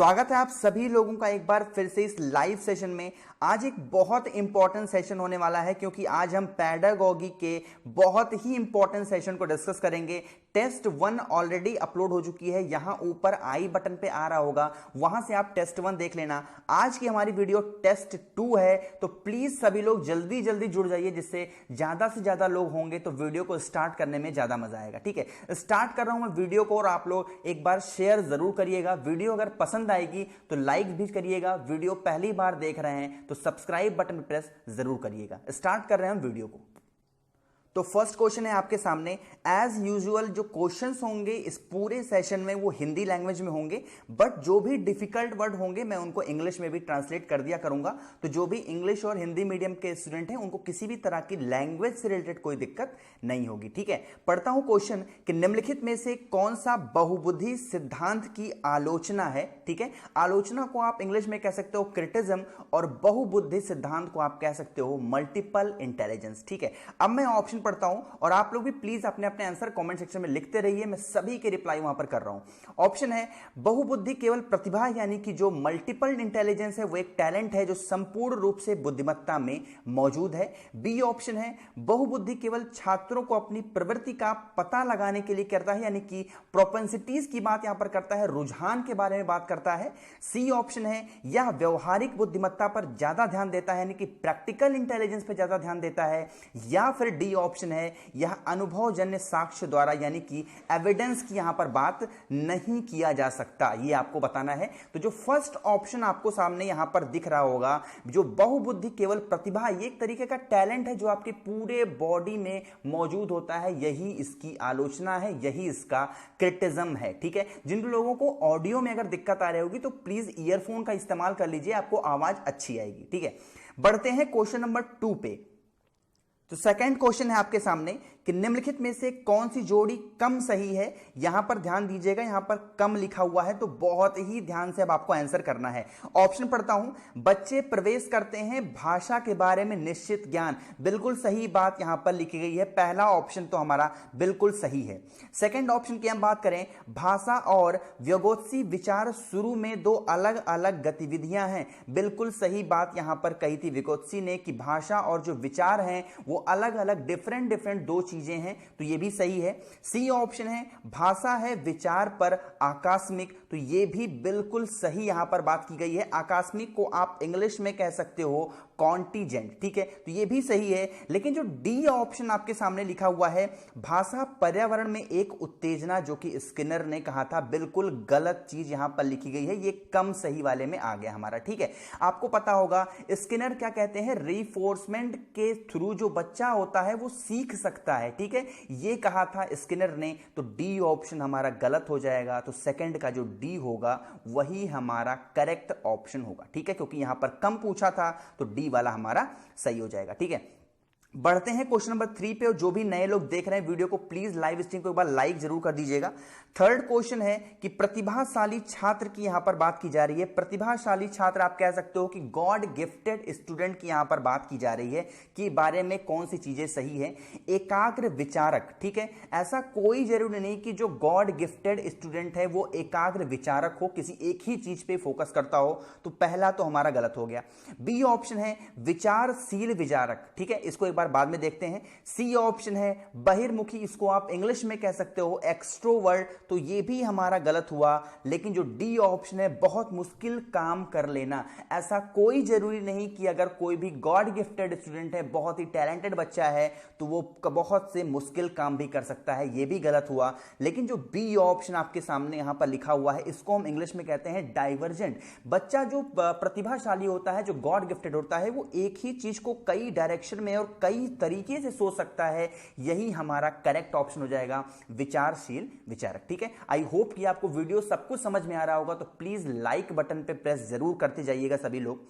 स्वागत है आप सभी लोगों का एक बार फिर से इस लाइव सेशन में। आज एक बहुत इंपॉर्टेंट सेशन होने वाला है क्योंकि आज हम पेडागॉजी के बहुत ही इंपॉर्टेंट सेशन को डिस्कस करेंगे। टेस्ट 1 ऑलरेडी अपलोड हो चुकी है, यहां ऊपर आई बटन पे आ रहा होगा, वहां से आप टेस्ट 1 देख लेना। आज की हमारी वीडियो टेस्ट 2 है, तो प्लीज सभी लोग जल्दी जल्दी जुड़ जाइए, जिससे ज्यादा से ज्यादा लोग होंगे तो वीडियो को स्टार्ट करने में ज्यादा मजा आएगा। ठीक है, स्टार्ट कर रहा हूं मैं वीडियो को और आप लोग एक बार शेयर जरूर करिएगा। वीडियो अगर पसंद आएगी तो लाइक भी करिएगा। वीडियो पहली बार देख रहे हैं तो सब्सक्राइब बटन प्रेस जरूर करिएगा। स्टार्ट कर रहे हैं वीडियो को। तो फर्स्ट क्वेश्चन है आपके सामने। एज यूजुअल जो क्वेश्चंस होंगे इस पूरे सेशन में वो हिंदी लैंग्वेज में होंगे, बट जो भी डिफिकल्ट वर्ड होंगे मैं उनको इंग्लिश में भी ट्रांसलेट कर दिया करूंगा। तो जो भी इंग्लिश और हिंदी मीडियम के स्टूडेंट हैं उनको किसी भी तरह की लैंग्वेज से रिलेटेड कोई दिक्कत नहीं होगी। ठीक है, पढ़ता हूं क्वेश्चन कि निम्नलिखित में से कौन सा बहुबुद्धि सिद्धांत की आलोचना है। ठीक है, आलोचना को आप इंग्लिश में कह सकते हो क्रिटिज्म, और बहुबुद्धि सिद्धांत को आप कह सकते हो मल्टीपल इंटेलिजेंस। ठीक है, अब मैं ऑप्शन पढ़ता हूं और आप लोग भी प्लीज अपने अपने आंसर कमेंट सेक्शन में लिखते रहिए, मैं सभी के रिप्लाई वहां पर कर रहा हूं। ऑप्शन है बहुबुद्धि केवल प्रतिभा, यानी कि जो मल्टीपल इंटेलिजेंस है वो एक टैलेंट है जो संपूर्ण रूप से बुद्धिमत्ता में मौजूद है। बी ऑप्शन है बहुबुद्धि केवल छात्रों को अपनी प्रवृत्ति का पता लगाने के लिए करता है, यानी कि प्रोपेंसिटीज की बात यहां पर करता है, रुझान के बारे में बात करता है। सी ऑप्शन है यह व्यवहारिक बुद्धिमत्ता पर ज्यादा ध्यान देता है, यानी कि प्रैक्टिकल इंटेलिजेंस पर ज्यादा ध्यान देता है। या फिर डी ऑप्शन है यह अनुभवजन्य साक्ष्य द्वारा, यानी कि एविडेंस की यहां पर बात नहीं किया जा सकता, यह आपको बताना है। तो जो फर्स्ट ऑप्शन आपको सामने यहां पर दिख रहा होगा, जो बहुबुद्धि केवल प्रतिभा, ये एक तरीके का टैलेंट है जो आपके पूरे बॉडी में मौजूद होता है, यही इसकी आलोचना है, यही इसका क्रिटिज्म है। ठीक है, जिन लोगों को ऑडियो में अगर दिक्कत आ रही होगी तो प्लीज ईयरफोन का इस्तेमाल कर लीजिए, आपको आवाज अच्छी आएगी। ठीक है, बढ़ते हैं क्वेश्चन नंबर 2 पे। तो सेकंड क्वेश्चन है आपके सामने कि निम्नलिखित में से कौन सी जोड़ी कम सही है। यहां पर ध्यान दीजिएगा, यहां पर कम लिखा हुआ है तो बहुत ही ध्यान से अब आपको आंसर करना है। ऑप्शन पढ़ता हूं। बच्चे प्रवेश करते हैं भाषा के बारे में निश्चित ज्ञान, बिल्कुल सही बात यहां पर लिखी गई है, पहला ऑप्शन तो हमारा बिल्कुल सही है। सेकंड ऑप्शन की हम बात करें, भाषा और व्यगोत्सी विचार शुरू में दो अलग अलग गतिविधियां हैं, बिल्कुल सही बात यहां पर कही थी विगोत्सी ने कि भाषा और जो विचार हैं वो अलग अलग डिफरेंट दो चीजें हैं, तो ये भी सही है। सी ऑप्शन है भाषा है विचार पर आकस्मिक, तो ये भी बिल्कुल सही यहां पर बात की गई है। आकस्मिक को आप इंग्लिश में कह सकते हो कॉन्टीजेंट। ठीक है, तो ये भी सही है। लेकिन जो डी ऑप्शन आपके सामने लिखा हुआ है भाषा पर्यावरण में एक उत्तेजना, जो कि स्किनर ने कहा था, बिल्कुल गलत चीज यहां पर लिखी गई है, ये कम सही वाले में आ गया हमारा। ठीक है, आपको पता होगा स्किनर क्या कहते हैं, रीफोर्समेंट के थ्रू जो बच्चा होता है वो सीख सकता है। ठीक है, ये कहा था स्किनर ने, तो डी ऑप्शन हमारा गलत हो जाएगा। तो सेकंड का जो डी होगा वही हमारा करेक्ट ऑप्शन होगा। ठीक है, क्योंकि यहां पर कम पूछा था तो डी वाला हमारा सही हो जाएगा। ठीक है, बढ़ते हैं क्वेश्चन नंबर 3 पे। और जो भी नए लोग देख रहे हैं वीडियो को प्लीज लाइव स्ट्रीम को एक बार लाइक जरूर कर दीजिएगा। थर्ड क्वेश्चन है कि प्रतिभाशाली छात्र की यहां पर बात की जा रही है। प्रतिभाशाली छात्र आप कह सकते हो कि गॉड गिफ्टेड स्टूडेंट की यहां पर बात की जा रही है कि बारे में कौन सी चीजें सही है। एकाग्र विचारक, ठीक है, ऐसा कोई जरूरी नहीं कि जो गॉड गिफ्टेड स्टूडेंट है वो एकाग्र विचारक हो, किसी एक ही चीज पे फोकस करता हो, तो पहला तो हमारा गलत हो गया। बी ऑप्शन है विचारशील विचारक, ठीक है, इसको एक बार बाद में देखते हैं। सी ऑप्शन है बहिर्मुखी, इसको आप इंग्लिश में कह सकते हो एक्सट्रोवर्ट, तो ये भी हमारा गलत हुआ। लेकिन जो डी ऑप्शन है बहुत मुश्किल काम कर लेना, ऐसा कोई जरूरी नहीं कि अगर कोई भी गॉड गिफ्टेड स्टूडेंट है, बहुत ही टैलेंटेड बच्चा है, तो वो बहुत से मुश्किल काम भी कर सकता है, ये भी गलत हुआ। लेकिन जो बी ऑप्शन आपके सामने यहां पर लिखा हुआ है इसको हम इंग्लिश में कहते हैं डाइवर्जेंट। बच्चा जो प्रतिभाशाली होता है, जो गॉड गिफ्टेड होता है, वो एक ही चीज को कई डायरेक्शन में और कई तरीके से सोच सकता है, यही हमारा करेक्ट ऑप्शन हो जाएगा विचारशील विचारक। ठीक है, आई होप कि आपको वीडियो सब कुछ समझ में आ रहा होगा, तो प्लीज लाइक बटन पे प्रेस जरूर करते जाइएगा सभी लोग।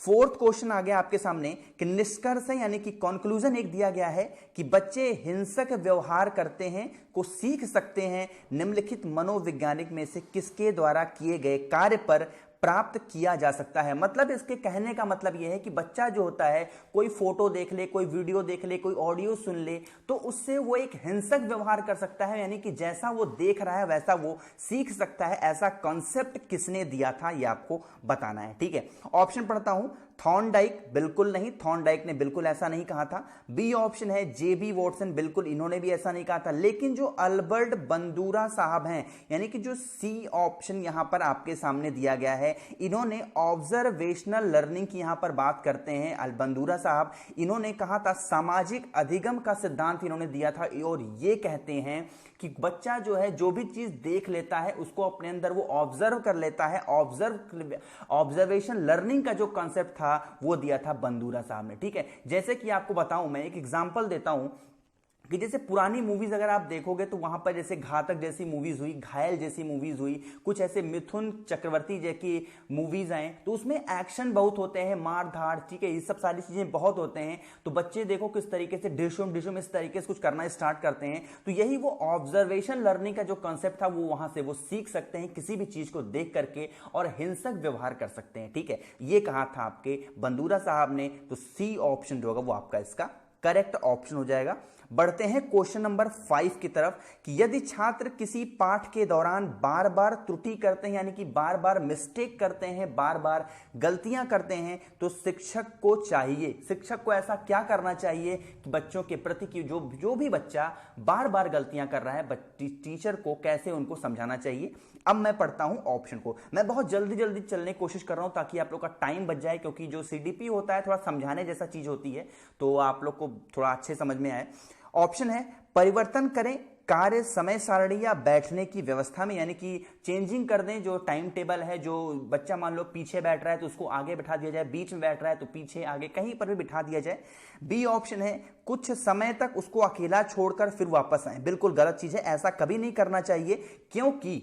फोर्थ क्वेश्चन आ गया आपके सामने कि निष्कर्ष यानी कि कंक्लूजन एक दिया गया है कि बच्चे हिंसक व्यवहार करते हैं को सीख सकते हैं निम्नलिखित मनोवैज्ञानिक में से किसके द्वारा किए गए कार्य पर प्राप्त किया जा सकता है। मतलब इसके कहने का मतलब यह है कि बच्चा जो होता है कोई फोटो देख ले, कोई वीडियो देख ले, कोई ऑडियो सुन ले, तो उससे वो एक हिंसक व्यवहार कर सकता है, यानी कि जैसा वो देख रहा है वैसा वो सीख सकता है। ऐसा कॉन्सेप्ट किसने दिया था ये आपको बताना है, ठीक है। ऑप्शन पढ़ता हूं, थॉर्नडाइक बिल्कुल नहीं, थॉर्नडाइक ने बिल्कुल ऐसा नहीं कहा था। बी ऑप्शन है जेबी वॉटसन, बिल्कुल इन्होंने भी ऐसा नहीं कहा था। लेकिन जो अल्बर्ट बंदूरा साहब हैं, यानी कि जो सी ऑप्शन यहां पर आपके सामने दिया गया है, इन्होंने ऑब्जर्वेशनल लर्निंग की यहां पर बात करते हैं बंदूरा साहब। इन्होंने कहा था सामाजिक अधिगम का सिद्धांत इन्होंने दिया था, और ये कहते हैं कि बच्चा जो है जो भी चीज देख लेता है उसको अपने अंदर वो ऑब्जर्व कर लेता है। ऑब्जर्वेशन लर्निंग का जो कॉन्सेप्ट था वो दिया था बंदूरा साहब ने, ठीक है। जैसे कि आपको बताऊं, मैं एक एग्जांपल देता हूं कि जैसे पुरानी मूवीज अगर आप देखोगे तो वहां पर जैसे घातक जैसी मूवीज हुई, घायल जैसी मूवीज हुई, कुछ ऐसे मिथुन चक्रवर्ती जैसी मूवीज आए, तो उसमें एक्शन बहुत होते हैं, मार धाड़, ठीक है, ये सब सारी चीजें बहुत होते हैं। तो बच्चे देखो किस तरीके से डिशुम डिशुम इस तरीके से कुछ करना स्टार्ट करते हैं। तो यही वो ऑब्जर्वेशन लर्निंग का जो कॉन्सेप्ट था वो वहां से वो सीख सकते हैं किसी भी चीज को देख करके और हिंसक व्यवहार कर सकते हैं, ठीक है। ये कहा था आपके बंदूरा साहब ने। तो सी ऑप्शन जो होगा वो आपका इसका करेक्ट ऑप्शन हो जाएगा। बढ़ते हैं क्वेश्चन नंबर 5 की तरफ कि यदि छात्र किसी पाठ के दौरान बार बार त्रुटि करते हैं, यानी कि बार बार मिस्टेक करते हैं, बार बार गलतियां करते हैं, तो शिक्षक को ऐसा क्या करना चाहिए कि बच्चों के प्रति कि जो भी बच्चा बार बार गलतियां कर रहा है, टीचर को कैसे उनको समझाना चाहिए। अब मैं पढ़ता हूं ऑप्शन को। मैं बहुत जल्दी जल्दी चलने की कोशिश कर रहा हूं ताकि आप लोग का टाइम बच जाए, क्योंकि जो सीडीपी होता है थोड़ा समझाने जैसा चीज होती है, तो आप लोग को थोड़ा अच्छे समझ में आए। ऑप्शन है, परिवर्तन करें कार्य समय सारणी या बैठने की व्यवस्था में, यानी कि चेंजिंग कर दें जो टाइम टेबल है। जो बच्चा मान लो पीछे बैठ रहा है तो उसको आगे बैठा दिया जाए, बीच में बैठ रहा है तो पीछे आगे कहीं पर भी बिठा दिया जाए। बी ऑप्शन है, कुछ समय तक उसको अकेला छोड़कर फिर वापस आए। बिल्कुल गलत चीज है, ऐसा कभी नहीं करना चाहिए, क्योंकि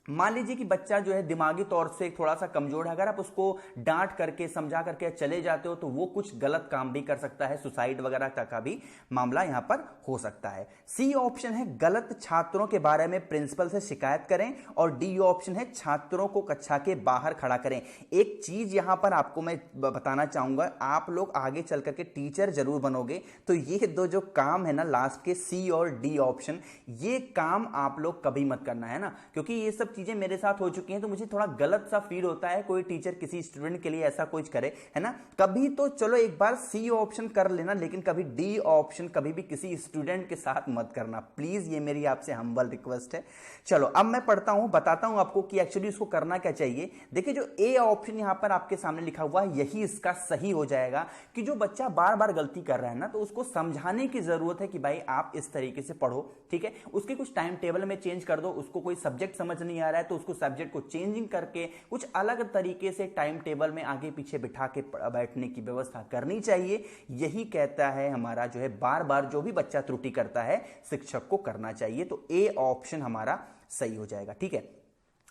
मान लीजिए कि बच्चा जो है दिमागी तौर से थोड़ा सा कमजोर है, अगर आप उसको डांट करके समझा करके चले जाते हो तो वो कुछ गलत काम भी कर सकता है, सुसाइड वगैरह तक का भी मामला यहां पर हो सकता है। सी ऑप्शन है, गलत छात्रों के बारे में प्रिंसिपल से शिकायत करें, और डी ऑप्शन है, छात्रों को कक्षा के बाहर खड़ा करें। एक चीज यहां पर आपको मैं बताना चाहूंगा, आप लोग आगे चल करके टीचर जरूर बनोगे, तो ये दो जो काम है ना लास्ट के सी और डी ऑप्शन, ये काम आप लोग कभी मत करना है ना, क्योंकि ये सब चीजें मेरे साथ हो चुकी हैं, तो मुझे थोड़ा गलत सा फील होता है कोई टीचर किसी स्टूडेंट के लिए ऐसा कुछ करे, है ना। कभी तो चलो एक बार सी ऑप्शन कर लेना, लेकिन कभी डी ऑप्शन कभी भी किसी स्टूडेंट के साथ मत करना, प्लीज। ये मेरी आपसे हम्बल रिक्वेस्ट है। चलो अब मैं पढ़ता हूं, बताता हूं आपको कि एक्चुअली इसको करना क्या चाहिए। देखिए जो ए ऑप्शन यहां पर आपके सामने लिखा हुआ है, यही इसका सही हो जाएगा कि जो बच्चा बार बार गलती कर रहा है ना, तो उसको समझाने की जरूरत है कि भाई आप इस तरीके से पढ़ो, ठीक है। उसके कुछ टाइम टेबल में चेंज कर दो, उसको कोई सब्जेक्ट समझ नहीं आ रहा है तो उसको सब्जेक्ट को चेंजिंग करके कुछ अलग तरीके से टाइम टेबल में आगे पीछे बिठा के बैठने की व्यवस्था करनी चाहिए। यही कहता है हमारा जो है बार बार जो भी बच्चा त्रुटि करता है शिक्षक को करना चाहिए। तो ए ऑप्शन हमारा सही हो जाएगा, ठीक है।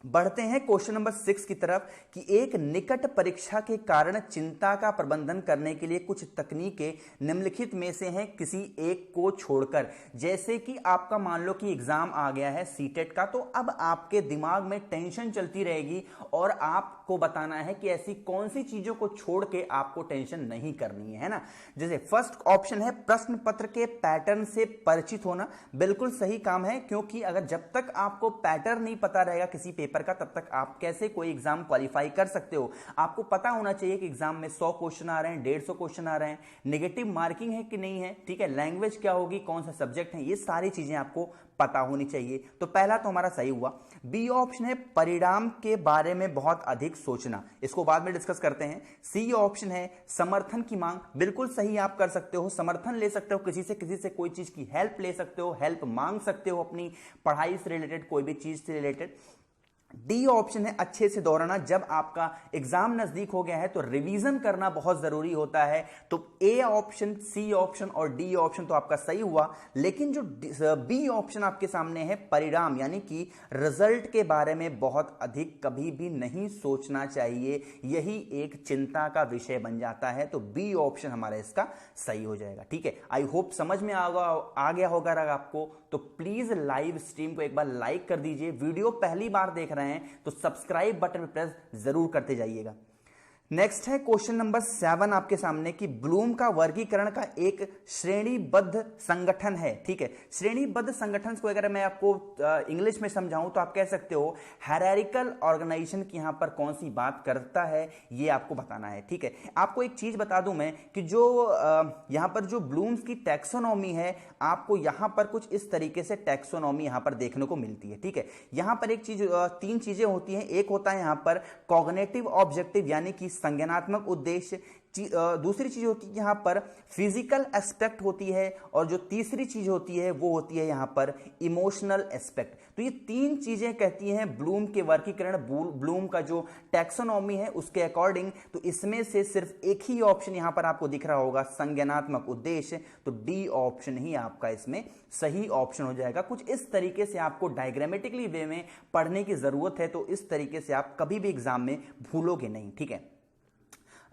बढ़ते हैं क्वेश्चन नंबर 6 की तरफ कि एक निकट परीक्षा के कारण चिंता का प्रबंधन करने के लिए कुछ तकनीकें निम्नलिखित में से हैं किसी एक को छोड़कर। जैसे कि आपका मान लो कि एग्जाम आ गया है सीटेट का, तो अब आपके दिमाग में टेंशन चलती रहेगी और आपको बताना है कि ऐसी कौन सी चीजों को छोड़ के आपको टेंशन नहीं करनी है ना। जैसे फर्स्ट ऑप्शन है प्रश्न पत्र के पैटर्न से परिचित होना। बिल्कुल सही काम है, क्योंकि अगर जब तक आपको पैटर्न नहीं पता रहेगा किसी पेपर का, तब तक आप कैसे कोई एग्जाम क्वालिफाई कर सकते हो। आपको पता होना चाहिए कि एग्जाम में 100 क्वेश्चन आ रहे हैं, 150 क्वेश्चन आ रहे हैं, नेगेटिव मार्किंग है कि नहीं है, ठीक है, लैंग्वेज क्या होगी, कौन सा सब्जेक्ट है, ये सारी चीजें आपको पता होनी चाहिए। तो पहला तो हमारा सही हुआ। बी ऑप्शन है परिणाम के बारे में बहुत अधिक सोचना, इसको बाद में डिस्कस करते हैं। सी ऑप्शन है समर्थन की मांग। बिल्कुल सही आप कर सकते हो, समर्थन ले सकते हो, किसी से कोई चीज की हेल्प ले सकते हो, हेल्प मांग सकते हो अपनी पढ़ाई से रिलेटेड, कोई भी चीज से रिलेटेड। डी ऑप्शन है अच्छे से दोहराना। जब आपका एग्जाम नजदीक हो गया है तो रिवीजन करना बहुत जरूरी होता है। तो ए ऑप्शन, सी ऑप्शन और डी ऑप्शन तो आपका सही हुआ, लेकिन जो बी ऑप्शन आपके सामने है परिणाम यानी कि रिजल्ट के बारे में बहुत अधिक कभी भी नहीं सोचना चाहिए, यही एक चिंता का विषय बन जाता है। तो बी ऑप्शन हमारा इसका सही हो जाएगा, ठीक है। आई होप समझ में आ गया होगा आपको। तो प्लीज लाइव स्ट्रीम को एक बार लाइक कर दीजिए। वीडियो पहली बार देख रहे रहे हैं तो सब्सक्राइब बटन पर प्रेस जरूर करते जाइएगा। नेक्स्ट है क्वेश्चन नंबर 7 आपके सामने कि ब्लूम का वर्गीकरण का एक श्रेणीबद्ध संगठन है। ठीक है, श्रेणीबद्ध संगठन को अगर मैं आपको इंग्लिश में समझाऊं तो आप कह सकते हो हायरार्किकल ऑर्गेनाइजेशन की यहां पर कौन सी बात करता है ये आपको बताना है। ठीक है, आपको एक चीज बता दूं मैं कि जो यहां पर जो ब्लूम्स की टैक्सोनॉमी है, आपको यहां पर कुछ इस तरीके से टैक्सोनॉमी यहां पर देखने को मिलती है। ठीक है, यहां पर एक चीज 3 चीजें होती हैं। एक होता है यहां पर कॉग्निटिव ऑब्जेक्टिव यानी कि संज्ञानात्मक उद्देश्य, दूसरी चीज होती है यहां पर फिजिकल एस्पेक्ट होती है, और जो तीसरी चीज होती है वो होती है यहां पर इमोशनल एस्पेक्ट। तो ये 3 चीजें कहती हैं ब्लूम के वर्गीकरण, ब्लूम का जो टैक्सोनॉमी है उसके अकॉर्डिंग। तो इसमें से सिर्फ एक ही ऑप्शन यहां पर आपको दिख रहा होगा, संज्ञानात्मक उद्देश्य। तो डी ऑप्शन ही आपका इसमें सही ऑप्शन हो जाएगा। कुछ इस तरीके से आपको डायग्रामेटिकली वे में पढ़ने की जरूरत है, तो इस तरीके से आप कभी भी एग्जाम में भूलोगे नहीं। ठीक है,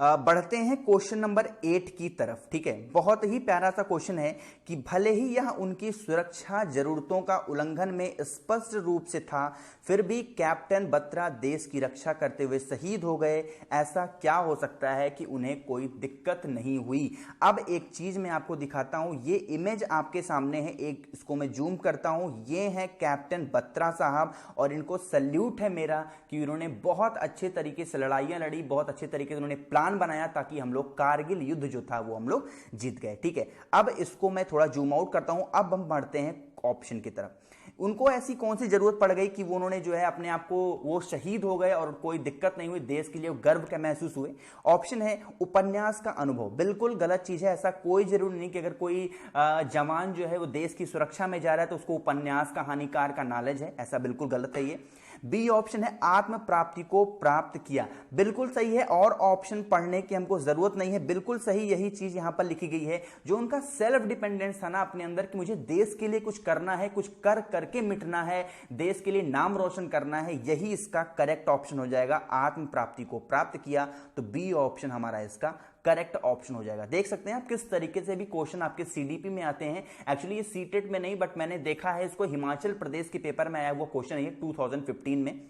बढ़ते हैं क्वेश्चन नंबर 8 की तरफ। ठीक है, बहुत ही प्यारा सा क्वेश्चन है कि भले ही यह उनकी सुरक्षा जरूरतों का उल्लंघन में स्पष्ट रूप से था, फिर भी कैप्टन बत्रा देश की रक्षा करते हुए शहीद हो गए। ऐसा क्या हो सकता है कि उन्हें कोई दिक्कत नहीं हुई? अब एक चीज मैं आपको दिखाता हूं, ये इमेज आपके सामने है, एक इसको मैं जूम करता हूं। ये है कैप्टन बत्रा साहब, और इनको सल्यूट है मेरा कि उन्होंने बहुत अच्छे तरीके से लड़ाइयां लड़ी, बहुत अच्छे तरीके से उन्होंने प्लान बनाया ताकि हम लोग कारगिल युद्ध जो था वो हम लोग जीत गए। ठीक है, अब इसको मैं थोड़ा जूम आउट करता हूं। अब हम बढ़ते हैं ऑप्शन की तरफ। उनको ऐसी कौन सी जरूरत पड़ गई कि वो उन्होंने जो है अपने आप को वो शहीद हो गए और कोई दिक्कत नहीं हुई, देश के लिए गर्व का महसूस हुए? ऑप्शन है उपन्यास का अनुभव। बिल्कुल गलत चीज है, ऐसा कोई जरूरी नहीं कि अगर कोई जवान जो है वो देश की सुरक्षा में जा रहा है तो उसको उपन्यास का हानिकार का नॉलेज है, ऐसा बिल्कुल गलत है ये। बी ऑप्शन है आत्म प्राप्ति को प्राप्त किया, बिल्कुल सही है, और ऑप्शन पढ़ने की हमको जरूरत नहीं है, बिल्कुल सही यही चीज यहां पर लिखी गई है। जो उनका सेल्फ डिपेंडेंस था ना अपने अंदर कि मुझे देश के लिए कुछ करना है, कुछ कर करके मिटना है, देश के लिए नाम रोशन करना है, यही इसका करेक्ट ऑप्शन हो जाएगा। आत्म प्राप्ति को प्राप्त किया, तो बी ऑप्शन हमारा इसका करेक्ट ऑप्शन हो जाएगा। देख सकते हैं आप किस तरीके से भी क्वेश्चन आपके सीडीपी में आते हैं। एक्चुअली ये सीटेट में नहीं, बट मैंने देखा है इसको, हिमाचल प्रदेश के पेपर में आया हुआ क्वेश्चन है 2015 में।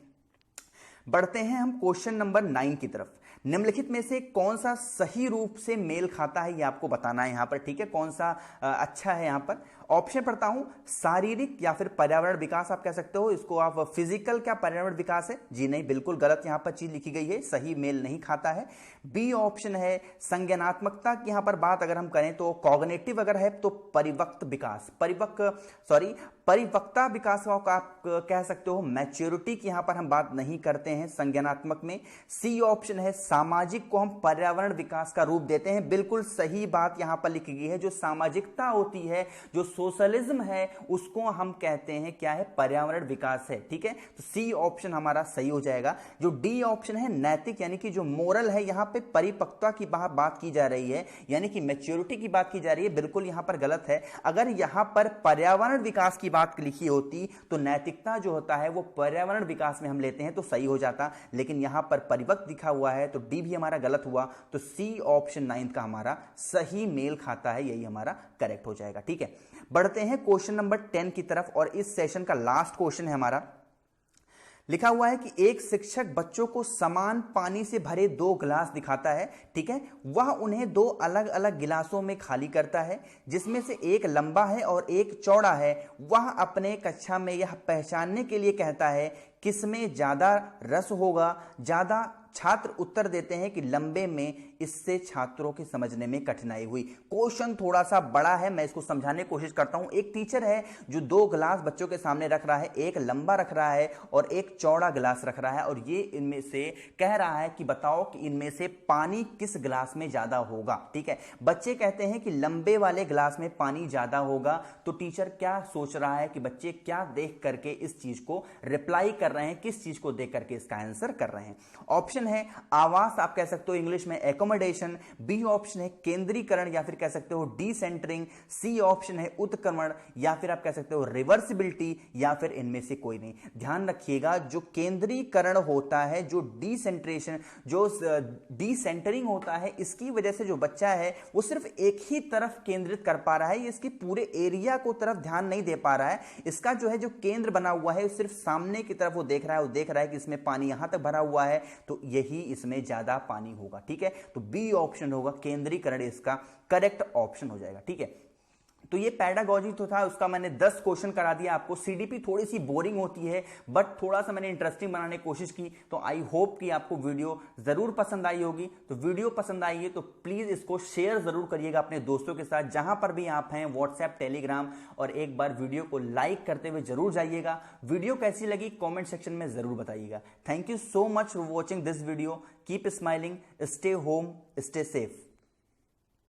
बढ़ते हैं हम क्वेश्चन नंबर 9 की तरफ। निम्नलिखित में से कौन सा सही रूप से मेल खाता है ये आपको बताना है यहां पर। ठीक है, कौन सा अच्छा है यहां पर। ऑप्शन पढ़ता हूं, शारीरिक या फिर पर्यावरण विकास आप कह सकते हो इसको आप। फिजिकल क्या पर्यावरण विकास है? जी नहीं, बिल्कुल गलत यहां पर चीज लिखी गई है, सही मेल नहीं खाता है। बी ऑप्शन है संज्ञानात्मकता की यहां पर बात अगर हम करें तो कॉग्निटिव अगर है तो परिवक्त विकास, परिपक्वता विकास को आप कह सकते हो। मैच्योरिटी की यहां पर हम बात नहीं करते हैं संज्ञानात्मक में। सी ऑप्शन है सामाजिक को हम पर्यावरण विकास का रूप देते हैं, बिल्कुल सही बात यहां पर लिखी गई है। जो सामाजिकता होती है, जो सोशलिज्म है, उसको हम कहते हैं क्या है? पर्यावरण विकास है। ठीक है, तो सी ऑप्शन हमारा सही हो जाएगा। जो डी ऑप्शन है नैतिक यानी कि जो मोरल है, यहां पे परिपक्वता की बात की जा रही है, यानी कि मैच्योरिटी की बात की जा रही है, बिल्कुल यहां पर गलत है। अगर यहां पर पर्यावरण विकास की बात लिखी होती तो नैतिकता जो होता है वो पर्यावरण विकास में हम लेते हैं तो सही हो जाता, लेकिन यहां पर परिपक्व लिखा हुआ है तो डी भी हमारा गलत हुआ। तो सी ऑप्शन 9 का हमारा सही मेल खाता है, यही हमारा करेक्ट हो जाएगा। ठीक है, बढ़ते हैं क्वेश्चन नंबर 10 की तरफ, और इस सेशन का लास्ट क्वेश्चन है हमारा। लिखा हुआ है कि एक शिक्षक बच्चों को समान पानी से भरे 2 गिलास दिखाता है। ठीक है, वह उन्हें 2 अलग अलग गिलासों में खाली करता है, जिसमें से एक लंबा है और एक चौड़ा है। वह अपने कक्षा में यह पहचानने के लिए कहता है किसमें ज्यादा रस होगा। ज्यादा छात्र उत्तर देते हैं कि लंबे में। इससे छात्रों के समझने में कठिनाई हुई। क्वेश्चन थोड़ा सा बड़ा है, मैं इसको समझाने की कोशिश करता हूं। एक टीचर है जो 2 गिलास बच्चों के सामने रख रहा है, एक लंबा रख रहा है और एक चौड़ा गिलास रख रहा है, और ये इनमें से कह रहा है कि बताओ कि इनमें से पानी किस गिलास में ज्यादा होगा। ठीक है, बच्चे कहते हैं कि लंबे वाले गिलास में पानी ज्यादा होगा। तो टीचर क्या सोच रहा है कि बच्चे क्या देख करके इस चीज को रिप्लाई कर रहे हैं, किस चीज को देख करके इसका आंसर कर रहे हैं। ऑप्शन है आवास, आप कह सकते हो इंग्लिश में अकोमोडेशन, बी ऑप्शन है केंद्रीकरण या फिर कह सकते हो डिसेंटरिंग, सी ऑप्शन है उत्क्रमण या फिर आप कह सकते हो रिवर्सिबिलिटी या फिर इनमें से कोई नहीं। ध्यान रखिएगा जो केंद्रीकरण होता है, जो डिसेंट्रेशन, जो डिसेंटरिंग होता है, इसकी वजह से जो बच्चा है वो सिर्फ एक ही तरफ केंद्रित कर पा रहा है, ये इसकी पूरे एरिया को तरफ ध्यान नहीं दे पा रहा है। इसका जो है जो केंद्र बना हुआ है सिर्फ सामने की तरफ वो देख रहा है, वो देख रहा है कि इसमें पानी यहां तक भरा हुआ है तो यही इसमें ज्यादा पानी होगा। ठीक है, तो बी ऑप्शन होगा केंद्रीकरण, इसका करेक्ट ऑप्शन हो जाएगा। ठीक है, तो ये पैडागॉजी तो था, उसका मैंने 10 क्वेश्चन करा दिया आपको। सीडीपी थोड़ी सी बोरिंग होती है बट थोड़ा सा मैंने इंटरेस्टिंग बनाने की कोशिश की, तो आई होप कि आपको वीडियो जरूर पसंद आई होगी। तो वीडियो पसंद आई है तो प्लीज इसको शेयर जरूर करिएगा अपने दोस्तों के साथ, जहां पर भी आप हैं, व्हाट्सएप, टेलीग्राम, और एक बार वीडियो को लाइक करते हुए जरूर जाइएगा। वीडियो कैसी लगी कॉमेंट सेक्शन में जरूर बताइएगा। Thank you so much for watching this video. Keep smiling, stay home, stay safe.